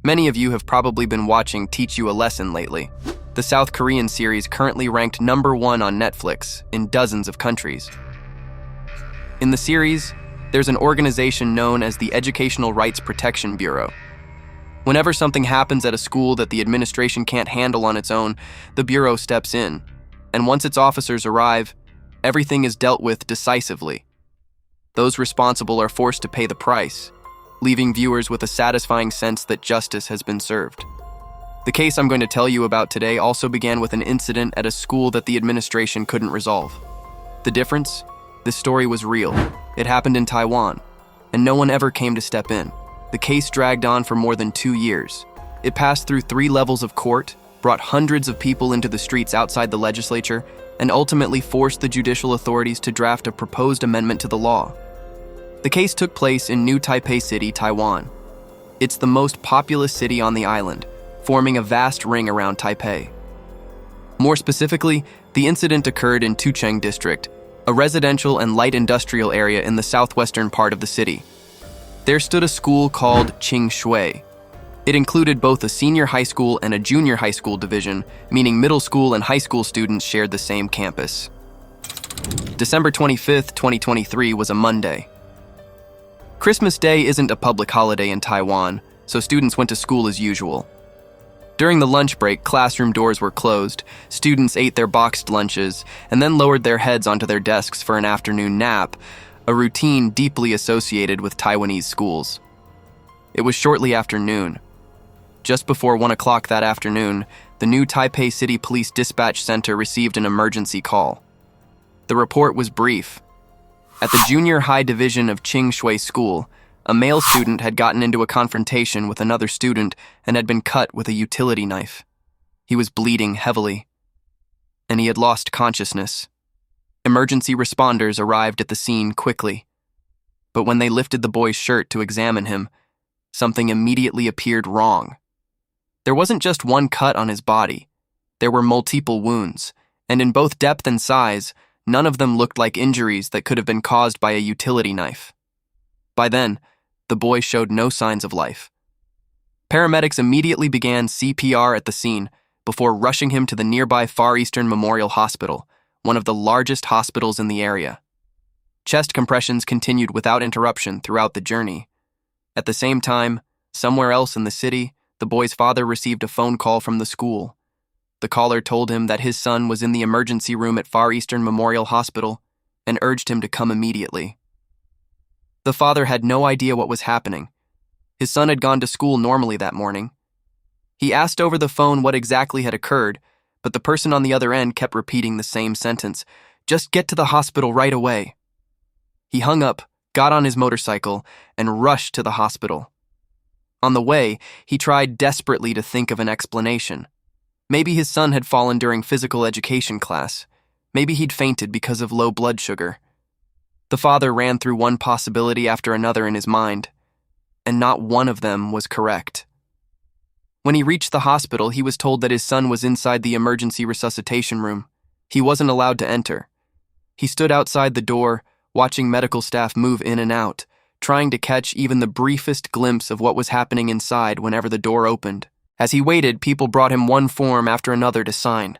Many of you have probably been watching Teach You a Lesson lately. The South Korean series currently ranked #1 on Netflix in dozens of countries. In the series, there's an organization known as the Educational Rights Protection Bureau. Whenever something happens at a school that the administration can't handle on its own, the Bureau steps in. And once its officers arrive, everything is dealt with decisively. Those responsible are forced to pay the price, leaving viewers with a satisfying sense that justice has been served. The case I'm going to tell you about today also began with an incident at a school that the administration couldn't resolve. The difference? This story was real. It happened in Taiwan, and no one ever came to step in. The case dragged on for more than 2 years. It passed through 3 levels of court, brought hundreds of people into the streets outside the legislature, and ultimately forced the judicial authorities to draft a proposed amendment to the law. The case took place in New Taipei City, Taiwan. It's the most populous city on the island, forming a vast ring around Taipei. More specifically, the incident occurred in Tucheng District, a residential and light industrial area in the southwestern part of the city. There stood a school called Qing Shui. It included both a senior high school and a junior high school division, meaning middle school and high school students shared the same campus. December 25th, 2023 was a Monday. Christmas Day isn't a public holiday in Taiwan, so students went to school as usual. During the lunch break, classroom doors were closed, students ate their boxed lunches, and then lowered their heads onto their desks for an afternoon nap, a routine deeply associated with Taiwanese schools. It was shortly after noon. Just before 1 o'clock that afternoon, the New Taipei City Police Dispatch Center received an emergency call. The report was brief. At the junior high division of Qing Shui School, a male student had gotten into a confrontation with another student and had been cut with a utility knife. He was bleeding heavily, and he had lost consciousness. Emergency responders arrived at the scene quickly, but when they lifted the boy's shirt to examine him, something immediately appeared wrong. There wasn't just one cut on his body. There were multiple wounds, and in both depth and size, none of them looked like injuries that could have been caused by a utility knife. By then, the boy showed no signs of life. Paramedics immediately began CPR at the scene before rushing him to the nearby Far Eastern Memorial Hospital, one of the largest hospitals in the area. Chest compressions continued without interruption throughout the journey. At the same time, somewhere else in the city, the boy's father received a phone call from the school. The caller told him that his son was in the emergency room at Far Eastern Memorial Hospital and urged him to come immediately. The father had no idea what was happening. His son had gone to school normally that morning. He asked over the phone what exactly had occurred, but the person on the other end kept repeating the same sentence, "Just get to the hospital right away." He hung up, got on his motorcycle, and rushed to the hospital. On the way, he tried desperately to think of an explanation. Maybe his son had fallen during physical education class. Maybe he'd fainted because of low blood sugar. The father ran through one possibility after another in his mind, and not one of them was correct. When he reached the hospital, he was told that his son was inside the emergency resuscitation room. He wasn't allowed to enter. He stood outside the door, watching medical staff move in and out, trying to catch even the briefest glimpse of what was happening inside whenever the door opened. As he waited, people brought him one form after another to sign.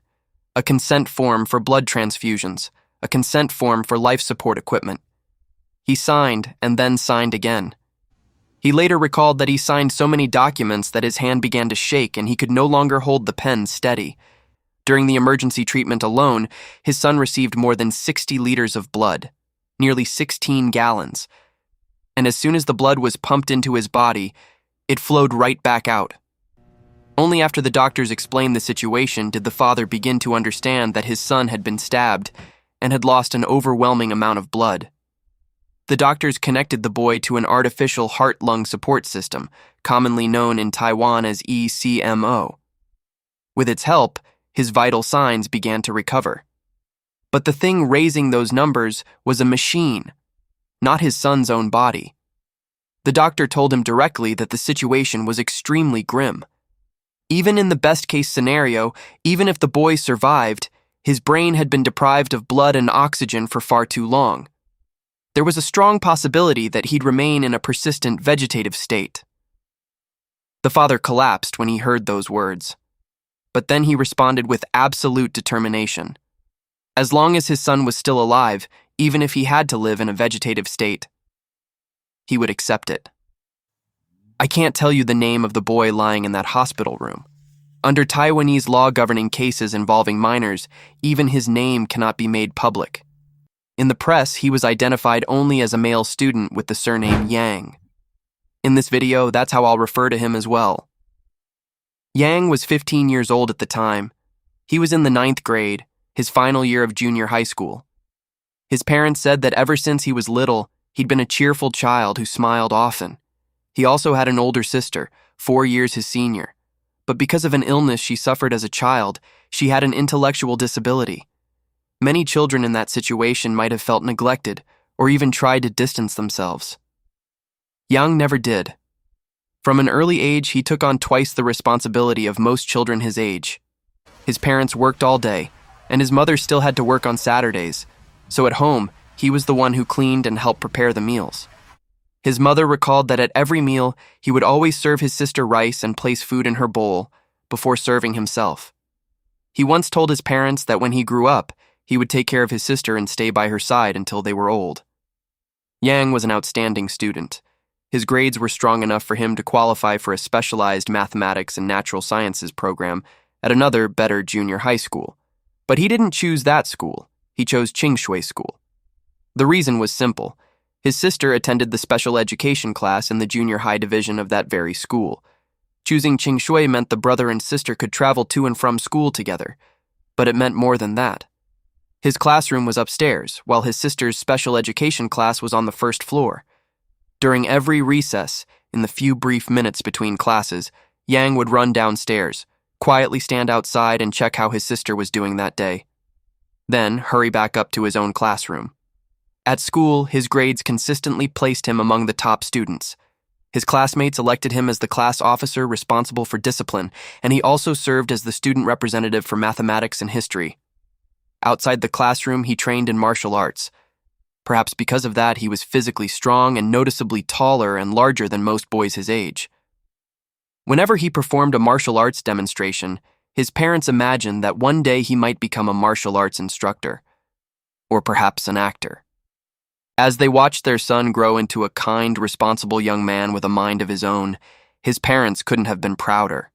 A consent form for blood transfusions, a consent form for life support equipment. He signed and then signed again. He later recalled that he signed so many documents that his hand began to shake and he could no longer hold the pen steady. During the emergency treatment alone, his son received more than 60 liters of blood, nearly 16 gallons. And as soon as the blood was pumped into his body, it flowed right back out. Only after the doctors explained the situation did the father begin to understand that his son had been stabbed and had lost an overwhelming amount of blood. The doctors connected the boy to an artificial heart-lung support system, commonly known in Taiwan as ECMO. With its help, his vital signs began to recover. But the thing raising those numbers was a machine, not his son's own body. The doctor told him directly that the situation was extremely grim. Even in the best-case scenario, even if the boy survived, his brain had been deprived of blood and oxygen for far too long. There was a strong possibility that he'd remain in a persistent vegetative state. The father collapsed when he heard those words. But then he responded with absolute determination. As long as his son was still alive, even if he had to live in a vegetative state, he would accept it. I can't tell you the name of the boy lying in that hospital room. Under Taiwanese law governing cases involving minors, even his name cannot be made public. In the press, he was identified only as a male student with the surname Yang. In this video, that's how I'll refer to him as well. Yang was 15 years old at the time. He was in the 9th grade, his final year of junior high school. His parents said that ever since he was little, he'd been a cheerful child who smiled often. He also had an older sister, 4 years his senior. But because of an illness she suffered as a child, she had an intellectual disability. Many children in that situation might have felt neglected or even tried to distance themselves. Yang never did. From an early age, he took on twice the responsibility of most children his age. His parents worked all day, and his mother still had to work on Saturdays, so at home, he was the one who cleaned and helped prepare the meals. His mother recalled that at every meal, he would always serve his sister rice and place food in her bowl before serving himself. He once told his parents that when he grew up, he would take care of his sister and stay by her side until they were old. Yang was an outstanding student. His grades were strong enough for him to qualify for a specialized mathematics and natural sciences program at another, better junior high school. But he didn't choose that school. He chose Qingshui School. The reason was simple. His sister attended the special education class in the junior high division of that very school. Choosing Qingshui meant the brother and sister could travel to and from school together. But it meant more than that. His classroom was upstairs, while his sister's special education class was on the first floor. During every recess, in the few brief minutes between classes, Yang would run downstairs, quietly stand outside and check how his sister was doing that day. Then hurry back up to his own classroom. At school, his grades consistently placed him among the top students. His classmates elected him as the class officer responsible for discipline, and he also served as the student representative for mathematics and history. Outside the classroom, he trained in martial arts. Perhaps because of that, he was physically strong and noticeably taller and larger than most boys his age. Whenever he performed a martial arts demonstration, his parents imagined that one day he might become a martial arts instructor, or perhaps an actor. As they watched their son grow into a kind, responsible young man with a mind of his own, his parents couldn't have been prouder.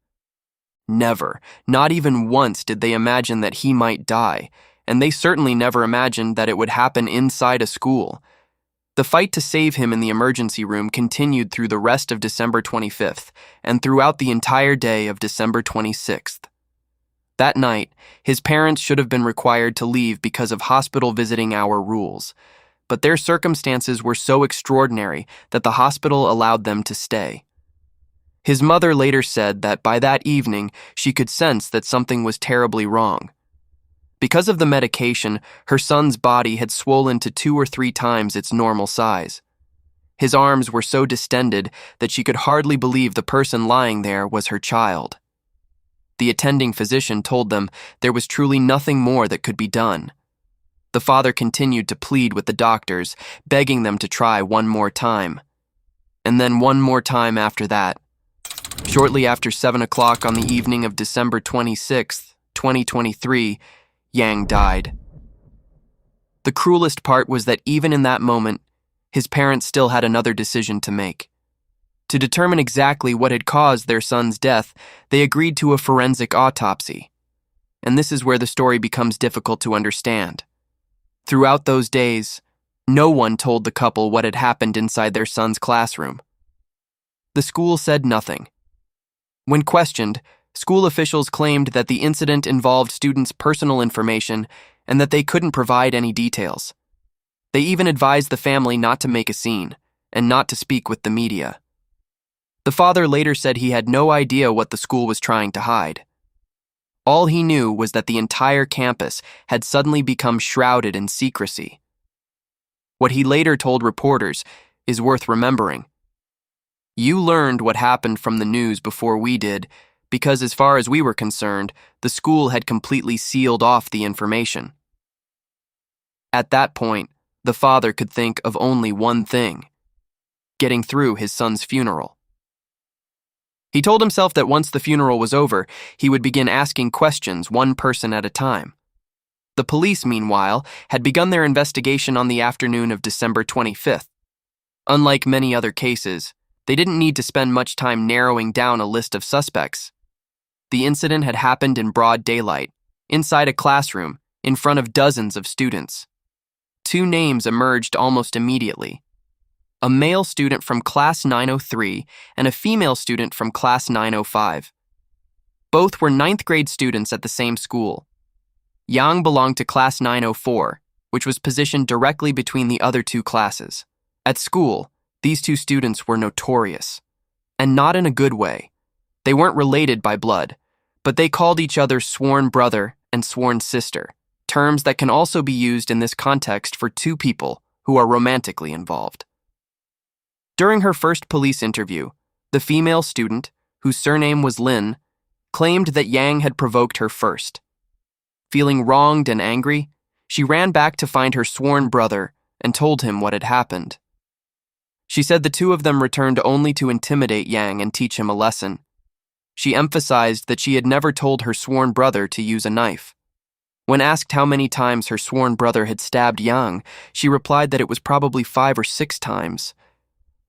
Never, not even once, did they imagine that he might die, and they certainly never imagined that it would happen inside a school. The fight to save him in the emergency room continued through the rest of December 25th and throughout the entire day of December 26th. That night, his parents should have been required to leave because of hospital visiting hour rules, but their circumstances were so extraordinary that the hospital allowed them to stay. His mother later said that by that evening, she could sense that something was terribly wrong. Because of the medication, her son's body had swollen to 2 or 3 times its normal size. His arms were so distended that she could hardly believe the person lying there was her child. The attending physician told them there was truly nothing more that could be done. The father continued to plead with the doctors, begging them to try one more time. And then one more time after that. Shortly after 7 o'clock on the evening of December 26th, 2023, Yang died. The cruelest part was that even in that moment, his parents still had another decision to make. To determine exactly what had caused their son's death, they agreed to a forensic autopsy. And this is where the story becomes difficult to understand. Throughout those days, no one told the couple what had happened inside their son's classroom. The school said nothing. When questioned, school officials claimed that the incident involved students' personal information and that they couldn't provide any details. They even advised the family not to make a scene and not to speak with the media. The father later said he had no idea what the school was trying to hide. All he knew was that the entire campus had suddenly become shrouded in secrecy. What he later told reporters is worth remembering. You learned what happened from the news before we did, because as far as we were concerned, the school had completely sealed off the information. At that point, the father could think of only one thing: getting through his son's funeral. He told himself that once the funeral was over, he would begin asking questions one person at a time. The police, meanwhile, had begun their investigation on the afternoon of December 25th. Unlike many other cases, they didn't need to spend much time narrowing down a list of suspects. The incident had happened in broad daylight, inside a classroom, in front of dozens of students. Two names emerged almost immediately: a male student from Class 903 and a female student from Class 905. Both were ninth grade students at the same school. Yang belonged to Class 904, which was positioned directly between the other two classes. At school, these two students were notorious, and not in a good way. They weren't related by blood, but they called each other sworn brother and sworn sister, terms that can also be used in this context for two people who are romantically involved. During her first police interview, the female student, whose surname was Lin, claimed that Yang had provoked her first. Feeling wronged and angry, she ran back to find her sworn brother and told him what had happened. She said the two of them returned only to intimidate Yang and teach him a lesson. She emphasized that she had never told her sworn brother to use a knife. When asked how many times her sworn brother had stabbed Yang, she replied that it was probably 5 or 6 times.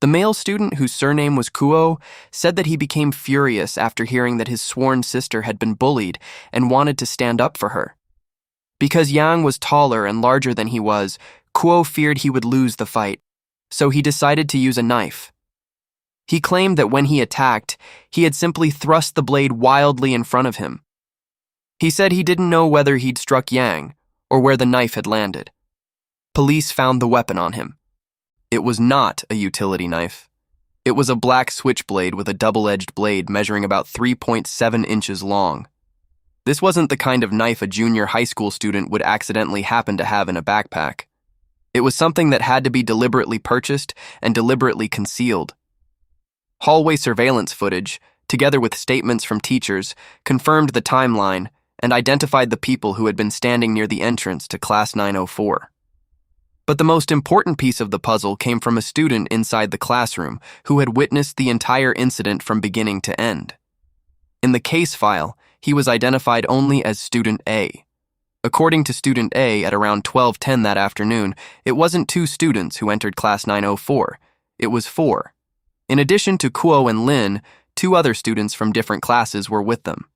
The male student, whose surname was Kuo, said that he became furious after hearing that his sworn sister had been bullied and wanted to stand up for her. Because Yang was taller and larger than he was, Kuo feared he would lose the fight, so he decided to use a knife. He claimed that when he attacked, he had simply thrust the blade wildly in front of him. He said he didn't know whether he'd struck Yang or where the knife had landed. Police found the weapon on him. It was not a utility knife. It was a black switchblade with a double-edged blade measuring about 3.7 inches long. This wasn't the kind of knife a junior high school student would accidentally happen to have in a backpack. It was something that had to be deliberately purchased and deliberately concealed. Hallway surveillance footage, together with statements from teachers, confirmed the timeline and identified the people who had been standing near the entrance to Class 904. But the most important piece of the puzzle came from a student inside the classroom who had witnessed the entire incident from beginning to end. In the case file, he was identified only as Student A. According to Student A, at around 12:10 that afternoon, it wasn't 2 students who entered Class 904, it was 4. In addition to Kuo and Lin, 2 other students from different classes were with them.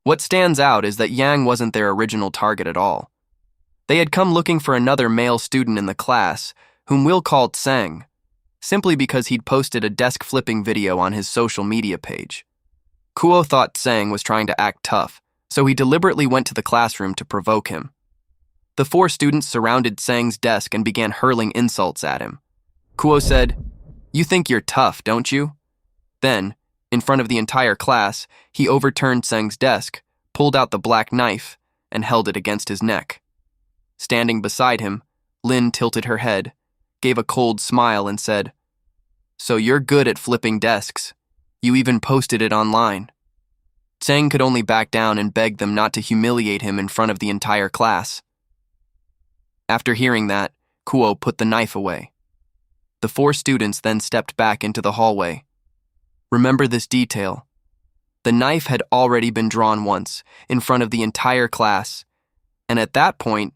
What stands out is that Yang wasn't their original target at all. They had come looking for another male student in the class, whom Will called Tseng, simply because he'd posted a desk-flipping video on his social media page. Kuo thought Tseng was trying to act tough, so he deliberately went to the classroom to provoke him. The 4 students surrounded Tseng's desk and began hurling insults at him. Kuo said, "You think you're tough, don't you?" Then, in front of the entire class, he overturned Tseng's desk, pulled out the black knife, and held it against his neck. Standing beside him, Lin tilted her head, gave a cold smile, and said, "So you're good at flipping desks. You even posted it online." Tseng could only back down and beg them not to humiliate him in front of the entire class. After hearing that, Kuo put the knife away. The 4 students then stepped back into the hallway. Remember this detail. The knife had already been drawn once, in front of the entire class, and at that point,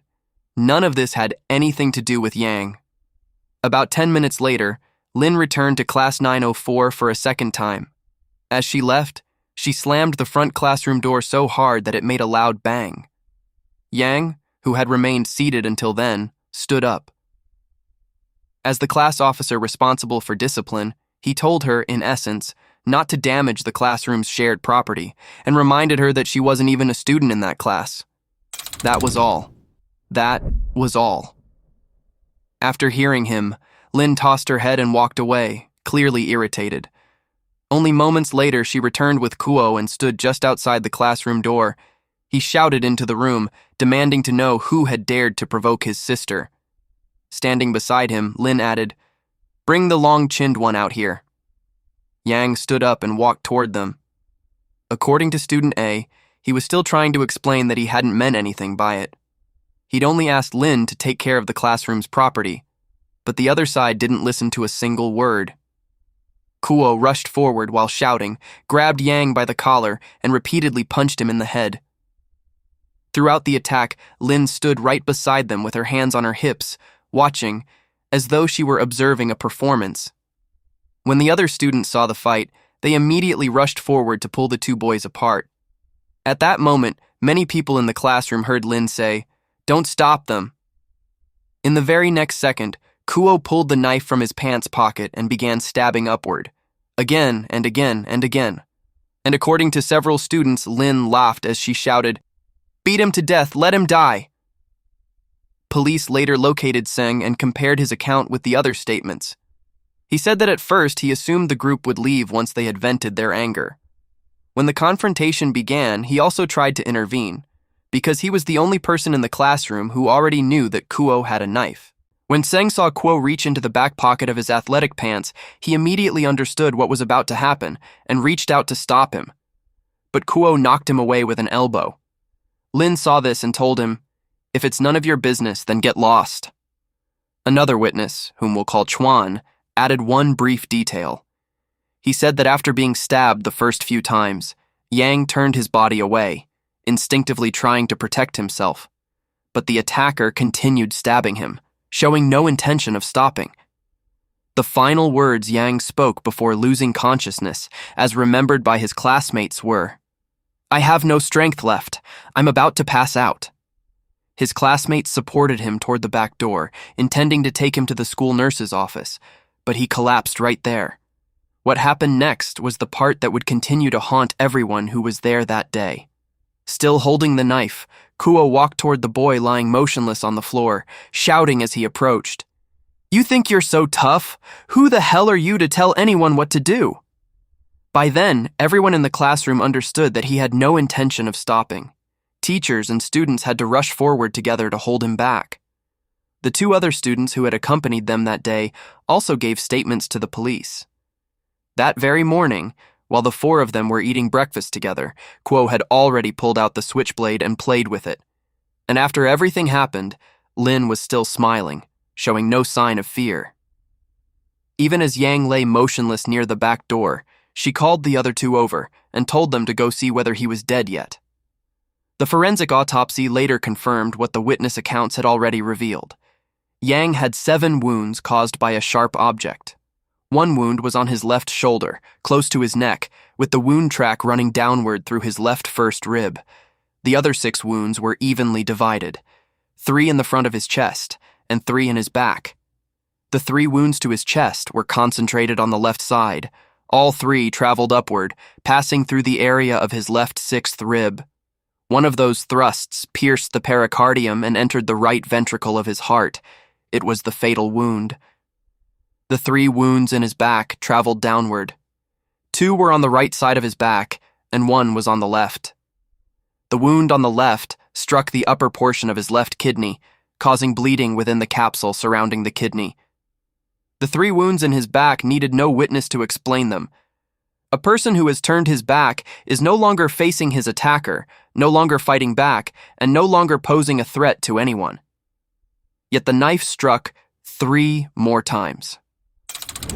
none of this had anything to do with Yang. About 10 minutes later, Lin returned to Class 904 for a second time. As she left, she slammed the front classroom door so hard that it made a loud bang. Yang, who had remained seated until then, stood up. As the class officer responsible for discipline, he told her, in essence, not to damage the classroom's shared property, and reminded her that she wasn't even a student in that class. That was all. That was all. After hearing him, Lin tossed her head and walked away, clearly irritated. Only moments later, she returned with Kuo and stood just outside the classroom door. He shouted into the room, demanding to know who had dared to provoke his sister. Standing beside him, Lin added, "Bring the long-chinned one out here." Yang stood up and walked toward them. According to Student A, he was still trying to explain that he hadn't meant anything by it. He'd only asked Lin to take care of the classroom's property, but the other side didn't listen to a single word. Kuo rushed forward while shouting, grabbed Yang by the collar, and repeatedly punched him in the head. Throughout the attack, Lin stood right beside them with her hands on her hips, watching, as though she were observing a performance. When the other students saw the fight, they immediately rushed forward to pull the two boys apart. At that moment, many people in the classroom heard Lin say, "Don't stop them." In the very next second, Kuo pulled the knife from his pants pocket and began stabbing upward, again and again and again. And according to several students, Lin laughed as she shouted, "Beat him to death, let him die." Police later located Seng and compared his account with the other statements. He said that at first he assumed the group would leave once they had vented their anger. When the confrontation began, he also tried to intervene, because he was the only person in the classroom who already knew that Kuo had a knife. When Seng saw Kuo reach into the back pocket of his athletic pants, he immediately understood what was about to happen and reached out to stop him. But Kuo knocked him away with an elbow. Lin saw this and told him, "If it's none of your business, then get lost." Another witness, whom we'll call Chuan, added one brief detail. He said that after being stabbed the first few times, Yang turned his body away, instinctively trying to protect himself. But the attacker continued stabbing him, showing no intention of stopping. The final words Yang spoke before losing consciousness, as remembered by his classmates, were, "I have no strength left. I'm about to pass out." His classmates supported him toward the back door, intending to take him to the school nurse's office, but he collapsed right there. What happened next was the part that would continue to haunt everyone who was there that day. Still holding the knife, Kuo walked toward the boy lying motionless on the floor, shouting as he approached, "You think you're so tough? Who the hell are you to tell anyone what to do?" By then, everyone in the classroom understood that he had no intention of stopping. Teachers and students had to rush forward together to hold him back. The two other students who had accompanied them that day also gave statements to the police. That very morning, while the four of them were eating breakfast together, Kuo had already pulled out the switchblade and played with it. And after everything happened, Lin was still smiling, showing no sign of fear. Even as Yang lay motionless near the back door, she called the other two over and told them to go see whether he was dead yet. The forensic autopsy later confirmed what the witness accounts had already revealed. Yang had 7 wounds caused by a sharp object. One wound was on his left shoulder, close to his neck, with the wound track running downward through his left first rib. The other 6 wounds were evenly divided, 3 in the front of his chest and 3 in his back. The 3 wounds to his chest were concentrated on the left side. All 3 traveled upward, passing through the area of his left 6th rib. One of those thrusts pierced the pericardium and entered the right ventricle of his heart. It was the fatal wound. The 3 wounds in his back traveled downward. 2 were on the right side of his back, and 1 was on the left. The wound on the left struck the upper portion of his left kidney, causing bleeding within the capsule surrounding the kidney. The 3 wounds in his back needed no witness to explain them. A person who has turned his back is no longer facing his attacker, no longer fighting back, and no longer posing a threat to anyone. Yet the knife struck 3 more times.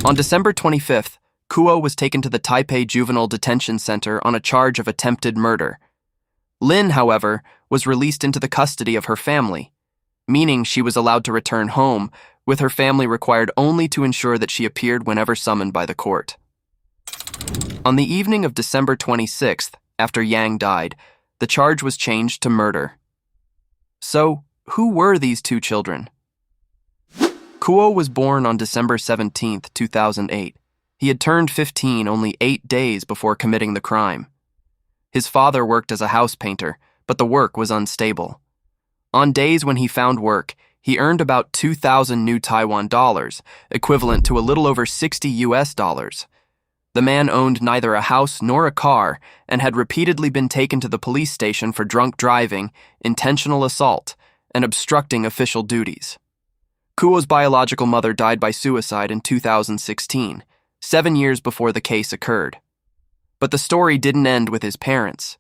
On December 25th, Kuo was taken to the Taipei Juvenile Detention Center on a charge of attempted murder. Lin, however, was released into the custody of her family, meaning she was allowed to return home, with her family required only to ensure that she appeared whenever summoned by the court. On the evening of December 26th, after Yang died, the charge was changed to murder. So, who were these 2 children? Kuo was born on December 17, 2008. He had turned 15 only 8 days before committing the crime. His father worked as a house painter, but the work was unstable. On days when he found work, he earned about 2,000 new Taiwan dollars, equivalent to a little over $60. The man owned neither a house nor a car and had repeatedly been taken to the police station for drunk driving, intentional assault, and obstructing official duties. Kuo's biological mother died by suicide in 2016, 7 years before the case occurred. But the story didn't end with his parents.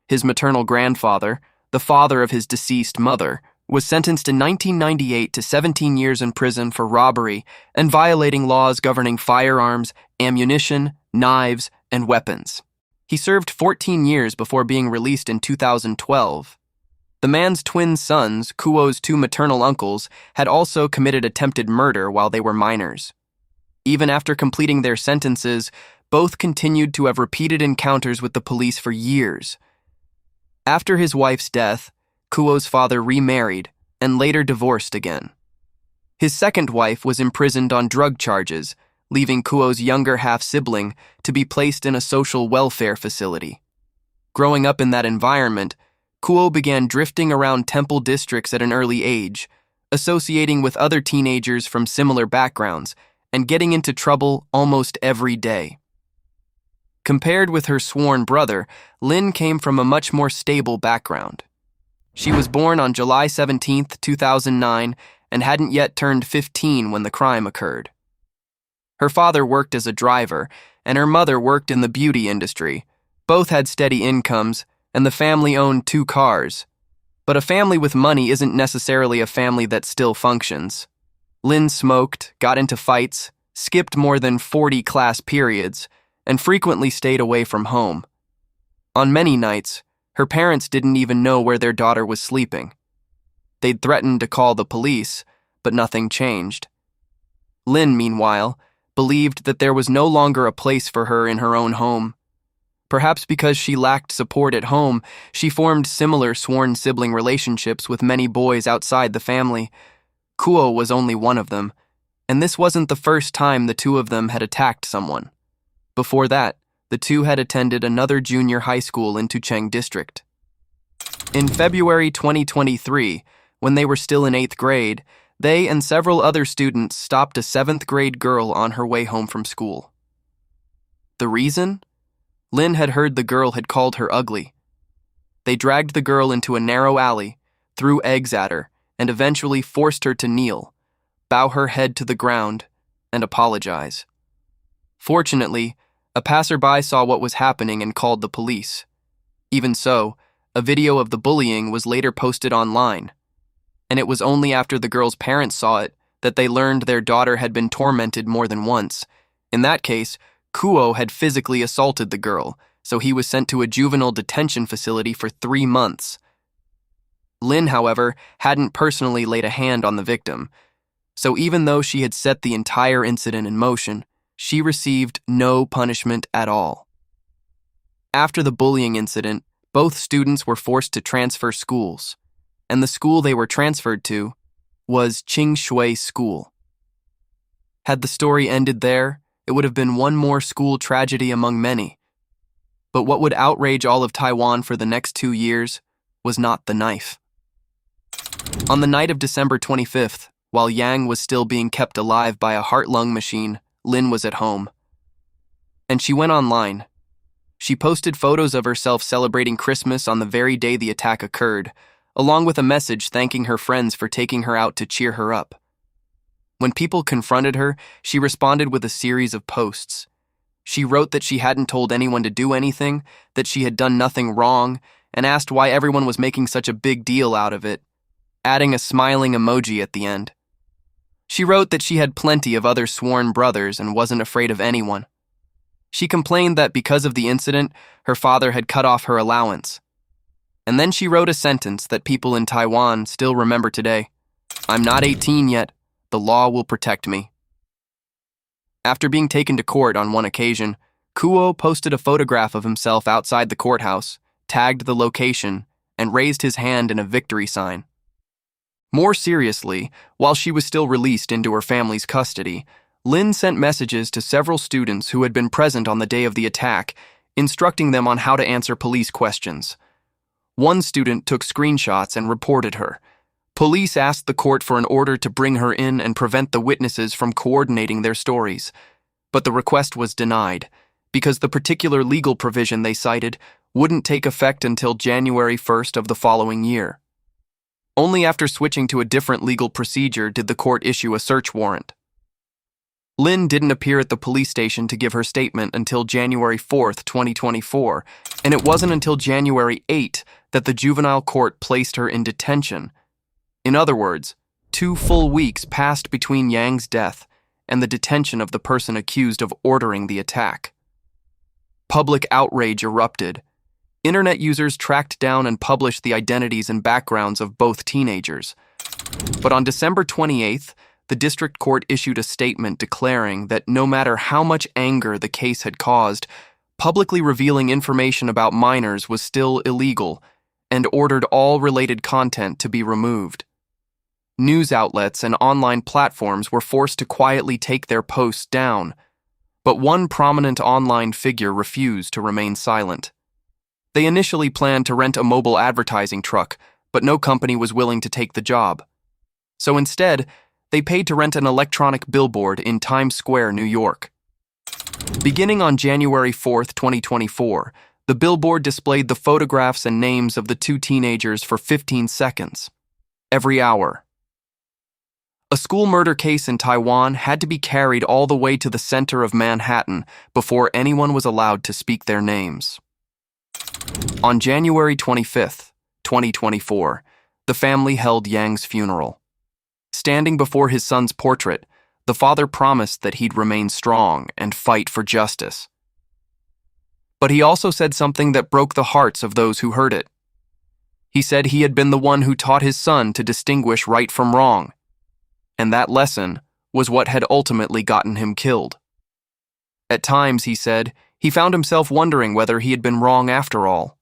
His maternal grandfather, the father of his deceased mother, was sentenced in 1998 to 17 years in prison for robbery and violating laws governing firearms, ammunition, knives, and weapons. He served 14 years before being released in 2012. The man's twin sons, Kuo's two maternal uncles, had also committed attempted murder while they were minors. Even after completing their sentences, both continued to have repeated encounters with the police for years. After his wife's death, Kuo's father remarried and later divorced again. His second wife was imprisoned on drug charges, leaving Kuo's younger half-sibling to be placed in a social welfare facility. Growing up in that environment, Kuo began drifting around temple districts at an early age, associating with other teenagers from similar backgrounds and getting into trouble almost every day. Compared with her sworn brother, Lin came from a much more stable background. She was born on July 17, 2009, and hadn't yet turned 15 when the crime occurred. Her father worked as a driver, and her mother worked in the beauty industry. Both had steady incomes, and the family owned 2 cars. But a family with money isn't necessarily a family that still functions. Lin smoked, got into fights, skipped more than 40 class periods, and frequently stayed away from home. On many nights, her parents didn't even know where their daughter was sleeping. They'd threatened to call the police, but nothing changed. Lin, meanwhile, believed that there was no longer a place for her in her own home. Perhaps because she lacked support at home, she formed similar sworn sibling relationships with many boys outside the family. Kuo was only one of them, and this wasn't the first time the two of them had attacked someone. Before that, the two had attended another junior high school in Tucheng District. In February 2023, when they were still in 8th grade, they and several other students stopped a 7th grade girl on her way home from school. The reason? Lin had heard the girl had called her ugly. They dragged the girl into a narrow alley, threw eggs at her, and eventually forced her to kneel, bow her head to the ground, and apologize. Fortunately, a passerby saw what was happening and called the police. Even so, a video of the bullying was later posted online, and it was only after the girl's parents saw it that they learned their daughter had been tormented more than once. In that case, Kuo had physically assaulted the girl, so he was sent to a juvenile detention facility for 3 months. Lin, however, hadn't personally laid a hand on the victim, so even though she had set the entire incident in motion, she received no punishment at all. After the bullying incident, both students were forced to transfer schools, and the school they were transferred to was Qingshui School. Had the story ended there, it would have been one more school tragedy among many. But what would outrage all of Taiwan for the next 2 years was not the knife. On the night of December 25th, while Yang was still being kept alive by a heart-lung machine, Lin was at home. And she went online. She posted photos of herself celebrating Christmas on the very day the attack occurred, along with a message thanking her friends for taking her out to cheer her up. When people confronted her, she responded with a series of posts. She wrote that she hadn't told anyone to do anything, that she had done nothing wrong, and asked why everyone was making such a big deal out of it, adding a smiling emoji at the end. She wrote that she had plenty of other sworn brothers and wasn't afraid of anyone. She complained that because of the incident, her father had cut off her allowance. And then she wrote a sentence that people in Taiwan still remember today. "I'm not 18 yet. The law will protect me." After being taken to court on one occasion, Kuo posted a photograph of himself outside the courthouse, tagged the location, and raised his hand in a victory sign. More seriously, while she was still released into her family's custody, Lin sent messages to several students who had been present on the day of the attack, instructing them on how to answer police questions. One student took screenshots and reported her. Police asked the court for an order to bring her in and prevent the witnesses from coordinating their stories. But the request was denied, because the particular legal provision they cited wouldn't take effect until January 1st of the following year. Only after switching to a different legal procedure did the court issue a search warrant. Lin didn't appear at the police station to give her statement until January 4th, 2024, and it wasn't until January 8th that the juvenile court placed her in detention. In other words, 2 full weeks passed between Yang's death and the detention of the person accused of ordering the attack. Public outrage erupted. Internet users tracked down and published the identities and backgrounds of both teenagers. But on December 28th, the district court issued a statement declaring that no matter how much anger the case had caused, publicly revealing information about minors was still illegal, and ordered all related content to be removed. News outlets and online platforms were forced to quietly take their posts down, but one prominent online figure refused to remain silent. They initially planned to rent a mobile advertising truck, but no company was willing to take the job. So instead, they paid to rent an electronic billboard in Times Square, New York. Beginning on January 4, 2024, the billboard displayed the photographs and names of the 2 teenagers for 15 seconds, every hour. A school murder case in Taiwan had to be carried all the way to the center of Manhattan before anyone was allowed to speak their names. On January 25, 2024, the family held Yang's funeral. Standing before his son's portrait, the father promised that he'd remain strong and fight for justice. But he also said something that broke the hearts of those who heard it. He said he had been the one who taught his son to distinguish right from wrong, and that lesson was what had ultimately gotten him killed. At times, he said, he found himself wondering whether he had been wrong after all.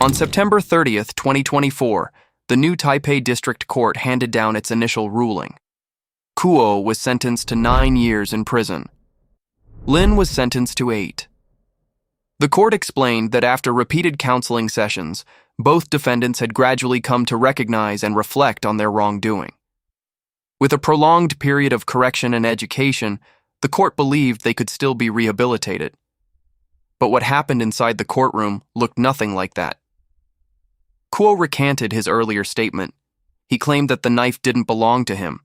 On September 30th, 2024, the new Taipei District Court handed down its initial ruling. Kuo was sentenced to 9 years in prison. Lin was sentenced to 8. The court explained that after repeated counseling sessions, both defendants had gradually come to recognize and reflect on their wrongdoing. With a prolonged period of correction and education, the court believed they could still be rehabilitated. But what happened inside the courtroom looked nothing like that. Kuo recanted his earlier statement. He claimed that the knife didn't belong to him.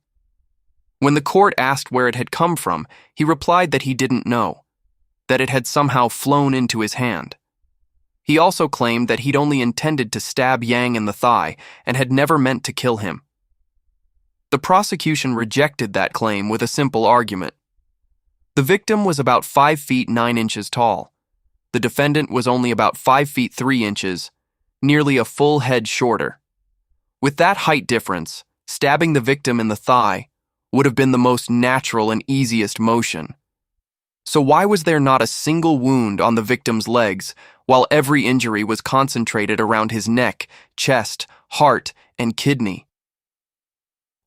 When the court asked where it had come from, he replied that he didn't know, that it had somehow flown into his hand. He also claimed that he'd only intended to stab Yang in the thigh and had never meant to kill him. The prosecution rejected that claim with a simple argument. The victim was about 5 feet 9 inches tall. The defendant was only about 5 feet 3 inches, nearly a full head shorter. With that height difference, stabbing the victim in the thigh would have been the most natural and easiest motion. So why was there not a single wound on the victim's legs, while every injury was concentrated around his neck, chest, heart, and kidney?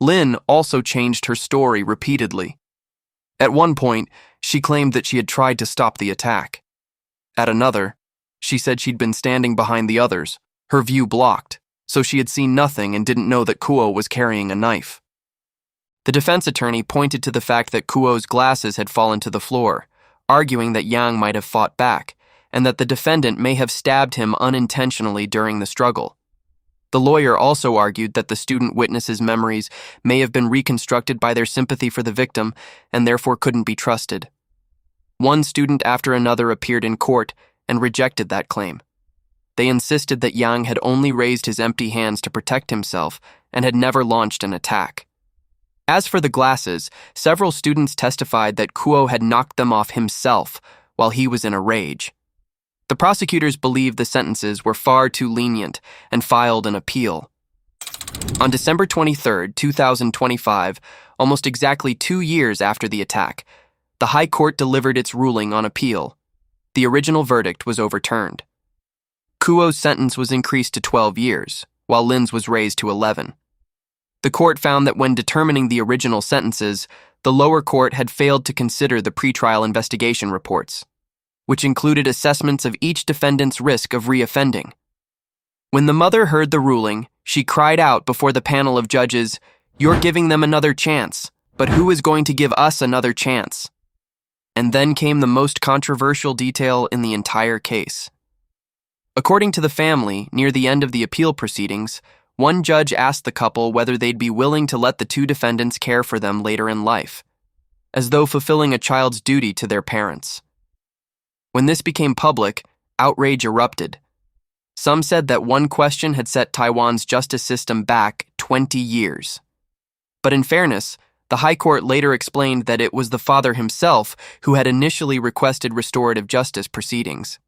Lin also changed her story repeatedly. At one point, she claimed that she had tried to stop the attack. At another, she said she'd been standing behind the others, her view blocked, so she had seen nothing and didn't know that Kuo was carrying a knife. The defense attorney pointed to the fact that Kuo's glasses had fallen to the floor, arguing that Yang might have fought back, and that the defendant may have stabbed him unintentionally during the struggle. The lawyer also argued that the student witnesses' memories may have been reconstructed by their sympathy for the victim and therefore couldn't be trusted. One student after another appeared in court and rejected that claim. They insisted that Yang had only raised his empty hands to protect himself and had never launched an attack. As for the glasses, several students testified that Kuo had knocked them off himself while he was in a rage. The prosecutors believed the sentences were far too lenient and filed an appeal. On December 23, 2025, almost exactly 2 years after the attack, the High Court delivered its ruling on appeal. The original verdict was overturned. Kuo's sentence was increased to 12 years, while Lin's was raised to 11. The court found that when determining the original sentences, the lower court had failed to consider the pretrial investigation reports, which included assessments of each defendant's risk of reoffending. When the mother heard the ruling, she cried out before the panel of judges, "You're giving them another chance, but who is going to give us another chance?" And then came the most controversial detail in the entire case. According to the family, near the end of the appeal proceedings, one judge asked the couple whether they'd be willing to let the 2 defendants care for them later in life, as though fulfilling a child's duty to their parents. When this became public, outrage erupted. Some said that one question had set Taiwan's justice system back 20 years. But in fairness, the High Court later explained that it was the father himself who had initially requested restorative justice proceedings.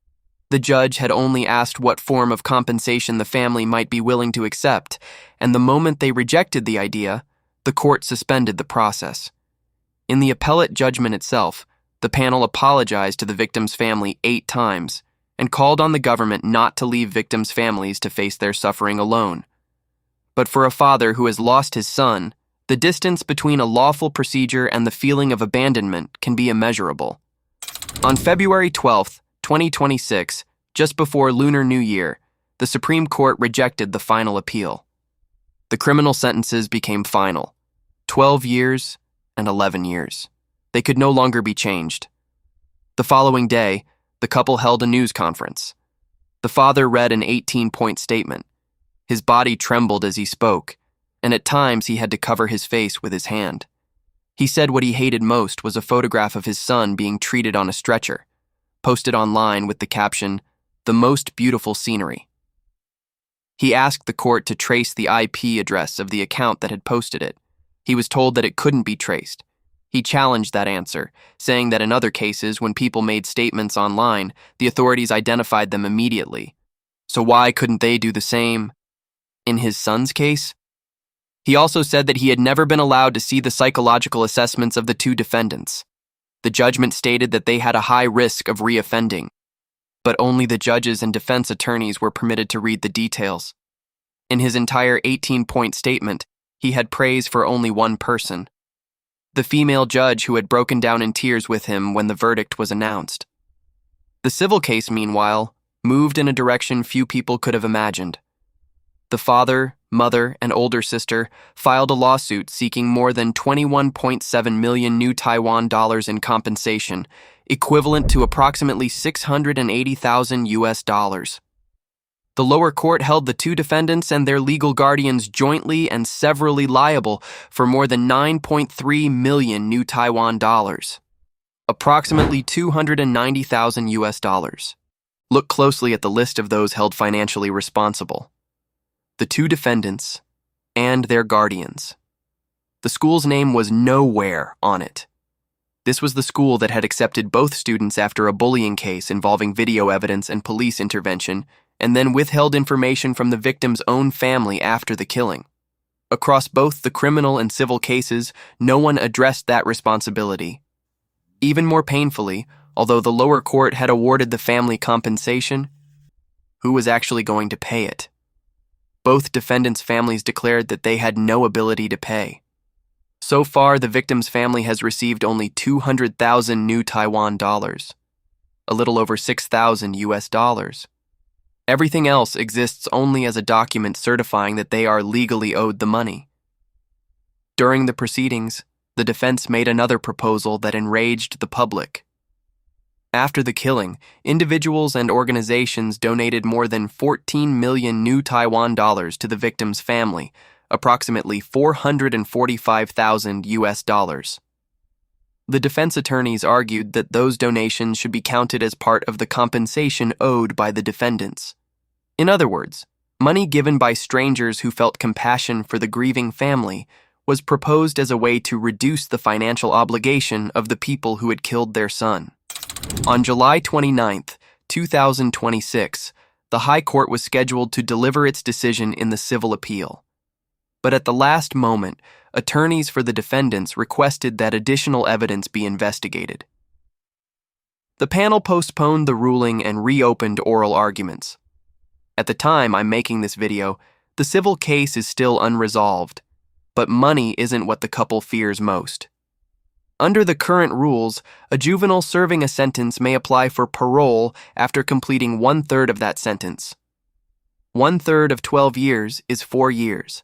The judge had only asked what form of compensation the family might be willing to accept, and the moment they rejected the idea, the court suspended the process. In the appellate judgment itself, the panel apologized to the victim's family 8 times and called on the government not to leave victims' families to face their suffering alone. But for a father who has lost his son, the distance between a lawful procedure and the feeling of abandonment can be immeasurable. On February 12, 2026, just before Lunar New Year, the Supreme Court rejected the final appeal. The criminal sentences became final: 12 years and 11 years. They could no longer be changed. The following day, the couple held a news conference. The father read an 18-point statement. His body trembled as he spoke, and at times he had to cover his face with his hand. He said what he hated most was a photograph of his son being treated on a stretcher, posted online with the caption, "The most beautiful scenery." He asked the court to trace the IP address of the account that had posted it. He was told that it couldn't be traced. He challenged that answer, saying that in other cases, when people made statements online, the authorities identified them immediately. So why couldn't they do the same in his son's case? He also said that he had never been allowed to see the psychological assessments of the 2 defendants. The judgment stated that they had a high risk of reoffending, but only the judges and defense attorneys were permitted to read the details. In his entire 18-point statement, he had praise for only one person: the female judge who had broken down in tears with him when the verdict was announced. The civil case, meanwhile, moved in a direction few people could have imagined. The father, mother, and older sister filed a lawsuit seeking more than 21.7 million new Taiwan dollars in compensation, equivalent to approximately $680,000 US. The lower court held the 2 defendants and their legal guardians jointly and severally liable for more than 9.3 million new Taiwan dollars, approximately $290,000 US. Look closely at the list of those held financially responsible: the 2 defendants and their guardians. The school's name was nowhere on it. This was the school that had accepted both students after a bullying case involving video evidence and police intervention, and then withheld information from the victim's own family after the killing. Across both the criminal and civil cases, no one addressed that responsibility. Even more painfully, although the lower court had awarded the family compensation, who was actually going to pay it? Both defendants' families declared that they had no ability to pay. So far, the victim's family has received only 200,000 new Taiwan dollars, a little over $6,000 US. Everything else exists only as a document certifying that they are legally owed the money. During the proceedings, the defense made another proposal that enraged the public. After the killing, individuals and organizations donated more than 14 million new Taiwan dollars to the victim's family, approximately $445,000 US. The defense attorneys argued that those donations should be counted as part of the compensation owed by the defendants. In other words, money given by strangers who felt compassion for the grieving family was proposed as a way to reduce the financial obligation of the people who had killed their son. On July 29, 2026, the High Court was scheduled to deliver its decision in the civil appeal. But at the last moment, attorneys for the defendants requested that additional evidence be investigated. The panel postponed the ruling and reopened oral arguments. At the time I'm making this video, the civil case is still unresolved, but money isn't what the couple fears most. Under the current rules, a juvenile serving a sentence may apply for parole after completing 1/3 of that sentence. 1/3 of 12 years is 4 years,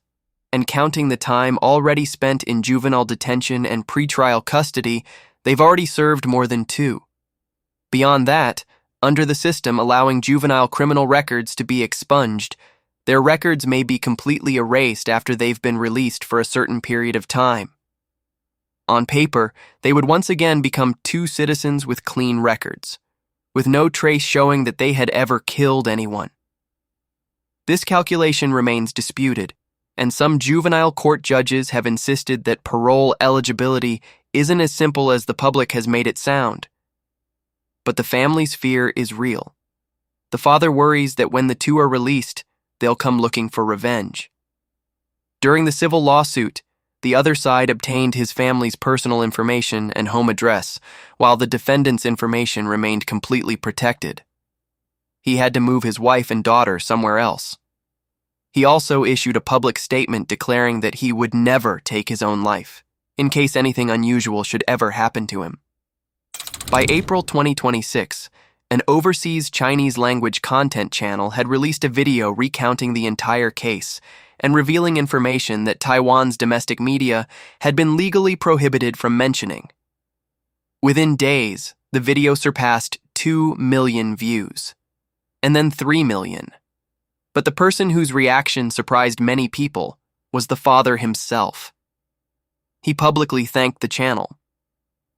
and counting the time already spent in juvenile detention and pretrial custody, they've already served more than 2. Beyond that, under the system allowing juvenile criminal records to be expunged, their records may be completely erased after they've been released for a certain period of time. On paper, they would once again become 2 citizens with clean records, with no trace showing that they had ever killed anyone. This calculation remains disputed, and some juvenile court judges have insisted that parole eligibility isn't as simple as the public has made it sound. But the family's fear is real. The father worries that when the two are released, they'll come looking for revenge. During the civil lawsuit, the other side obtained his family's personal information and home address, while the defendant's information remained completely protected. He had to move his wife and daughter somewhere else. He also issued a public statement declaring that he would never take his own life, in case anything unusual should ever happen to him. By April 2026, an overseas Chinese-language content channel had released a video recounting the entire case and revealing information that Taiwan's domestic media had been legally prohibited from mentioning. Within days, the video surpassed 2 million views, and then 3 million. But the person whose reaction surprised many people was the father himself. He publicly thanked the channel,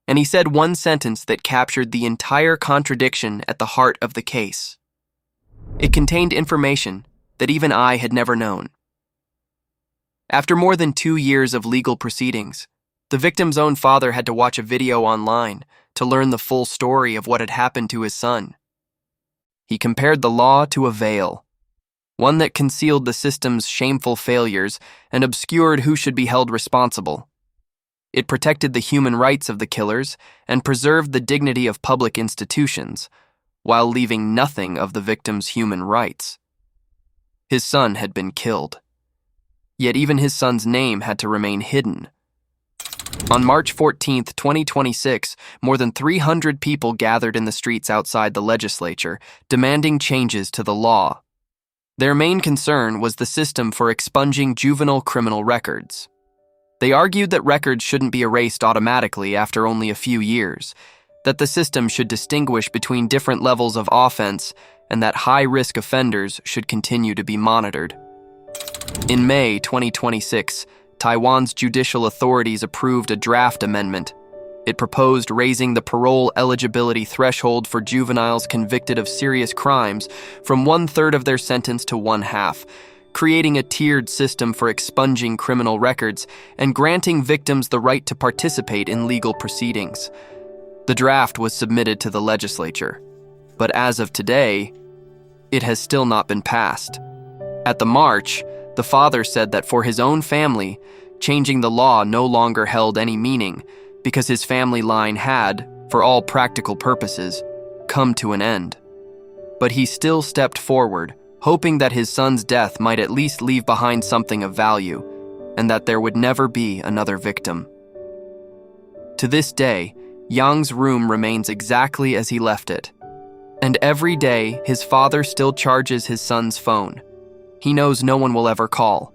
and he said one sentence that captured the entire contradiction at the heart of the case. It contained information that even I had never known. After more than 2 years of legal proceedings, the victim's own father had to watch a video online to learn the full story of what had happened to his son. He compared the law to a veil, one that concealed the system's shameful failures and obscured who should be held responsible. It protected the human rights of the killers and preserved the dignity of public institutions, while leaving nothing of the victim's human rights. His son had been killed. Yet even his son's name had to remain hidden. On March 14, 2026, more than 300 people gathered in the streets outside the legislature, demanding changes to the law. Their main concern was the system for expunging juvenile criminal records. They argued that records shouldn't be erased automatically after only a few years, that the system should distinguish between different levels of offense, and that high-risk offenders should continue to be monitored. In May 2026, Taiwan's judicial authorities approved a draft amendment. It proposed raising the parole eligibility threshold for juveniles convicted of serious crimes from 1/3 of their sentence to 1/2, creating a tiered system for expunging criminal records and granting victims the right to participate in legal proceedings. The draft was submitted to the legislature, but as of today, it has still not been passed. At the march, the father said that for his own family, changing the law no longer held any meaning because his family line had, for all practical purposes, come to an end. But he still stepped forward, hoping that his son's death might at least leave behind something of value, and that there would never be another victim. To this day, Yang's room remains exactly as he left it, and every day his father still charges his son's phone. He knows no one will ever call,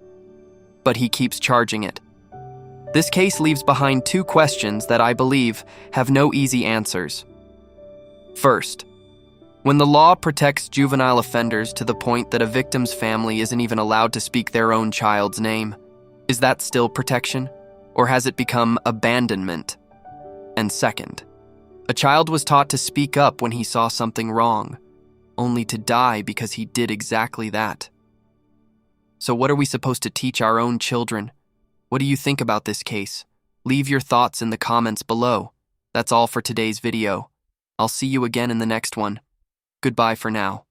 but he keeps charging it. This case leaves behind 2 questions that I believe have no easy answers. First, when the law protects juvenile offenders to the point that a victim's family isn't even allowed to speak their own child's name, is that still protection, or has it become abandonment? And second, a child was taught to speak up when he saw something wrong, only to die because he did exactly that. So what are we supposed to teach our own children? What do you think about this case? Leave your thoughts in the comments below. That's all for today's video. I'll see you again in the next one. Goodbye for now.